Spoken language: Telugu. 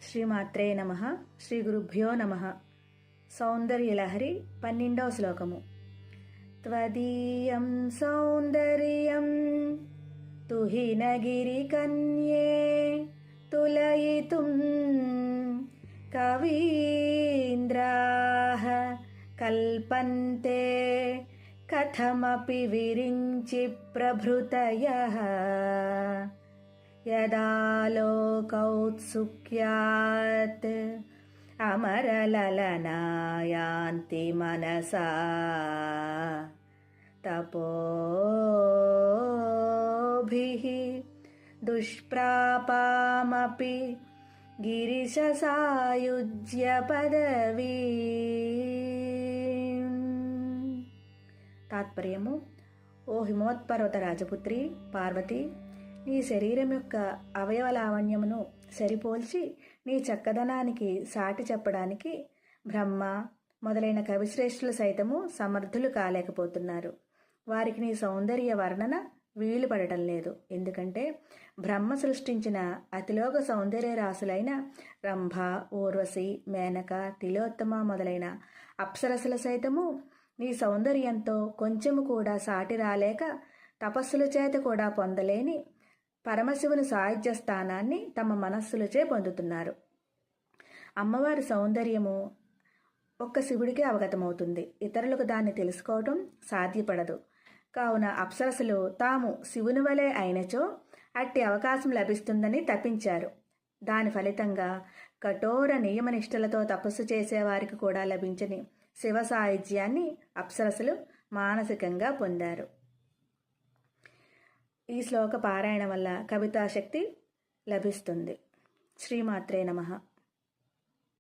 శ్రీమాత్రే నమః. శ్రీ గురుభ్యో నమః. సౌందర్యలహరి 12వ శ్లోకము. త్వదీయం సౌందర్యం తుహినగిరికన్యే తులయితుం కవీంద్రాః కల్పంతే కథమపి విరించి ప్రభృతయః యదా లోకౌత్సుక్యాత్ అమరలలనాయాంతి మనసా తపోభిః దుష్ప్రాపామపి గిరిశసాయుజ్య పదవీ. తాత్పర్యము: ఓ హిమవత్పర్వత రాజపుత్రి పార్వతి, నీ శరీరం యొక్క అవయవ లావణ్యమును సరిపోల్చి నీ చక్కదనానికి సాటి చెప్పడానికి బ్రహ్మ మొదలైన కవిశ్రేష్ఠులు సైతము సమర్థులు కాలేకపోతున్నారు. వారికి నీ సౌందర్య వర్ణన వీలు పడటం లేదు. ఎందుకంటే బ్రహ్మ సృష్టించిన అతిలోక సౌందర్య రాశులైన రంభ, ఊర్వశి, మేనక, తిలోత్తమ మొదలైన అప్సరసల సైతము నీ సౌందర్యంతో కొంచెము కూడా సాటి రాలేక తపస్సుల చేత కూడా పొందలేని పరమశివుని సాయుధ్య స్థానాన్ని తమ మనస్సులచే పొందుతున్నారు. అమ్మవారి సౌందర్యము ఒక్క శివుడికే అవగతమవుతుంది. ఇతరులకు దాన్ని తెలుసుకోవటం సాధ్యపడదు. కావున అప్సరసులు తాము శివుని వలె అయినచో అట్టి అవకాశం లభిస్తుందని తప్పించారు. దాని ఫలితంగా కఠోర నియమనిష్టలతో తపస్సు చేసేవారికి కూడా లభించని శివ సాయుధ్యాన్ని అప్సరసులు మానసికంగా పొందారు. ఈ శ్లోక పారాయణ వల్ల కవితాశక్తి లభిస్తుంది. శ్రీమాత్రే నమః.